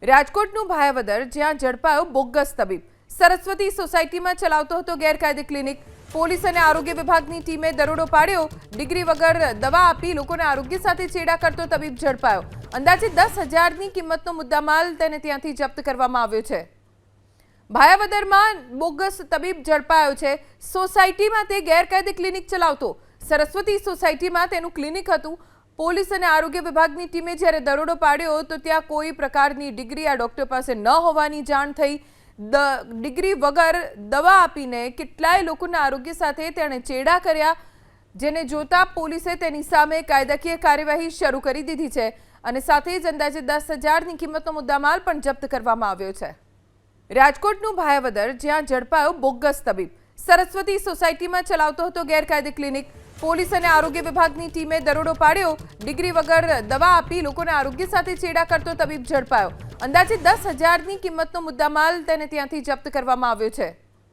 રાજકોટનું ભાયાવદર જ્યાં ઝડપાયો બોગસ તબીબ સરસ્વતી સોસાયટીમાં ચલાવતો હતો ગેરકાયદે ક્લિનિક પોલીસ અને આરોગ્ય વિભાગની ટીમે દરોડો પાડ્યો ડિગ્રી વગર દવા આપી લોકોને આરોગ્ય સાથે ચેડા કરતો તબીબ ઝડપાયો અંદાજે 10,000ની કિંમતનો મુદ્દામાલ તેને ત્યાંથી જપ્ત કરવામાં આવ્યો છે ભાયાવદરમાં બોગસ તબીબ ઝડપાયો છે સોસાયટીમાં તે ગેરકાયદે ક્લિનિક ચલાવતો સરસ્વતી સોસાયટીમાં તેનું ક્લિનિક હતું પોલીસ અને આરોગ્ય વિભાગની ટીમે જ્યારે દરોડો પાડ્યો તો ત્યાં કોઈ પ્રકારની ડિગ્રી આ ડોક્ટર પાસે ન હોવાની જાણ થઈ ડિગ્રી વગર દવા આપીને કેટલાય લોકોના આરોગ્ય સાથે તેણે ચેડા કર્યા જેને જોતા પોલીસે તેની સામે કાયદાકીય કાર્યવાહી શરૂ કરી દીધી છે અને સાથે જ અંદાજે 10,000ની કિંમતનો મુદ્દામાલ પણ જપ્ત કરવામાં આવ્યો છે રાજકોટનું ભાયાવદર જ્યાં ઝડપાયો બોગસ તબીબ સરસ્વતી સોસાયટીમાં ચલાવતો હતો ગેરકાયદે ક્લિનિક પોલીસ અને આરોગ્ય વિભાગની ટીમે દરોડો પાડ્યો ડિગ્રી વગર દવા આપી લોકોને આરોગ્ય સાથે ચેડા કરતો તબીબ ઝડપાયો અંદાજે 10,000ની કિંમતનો મુદ્દામાલ તેને ત્યાંથી જપ્ત કરવામાં આવ્યો છે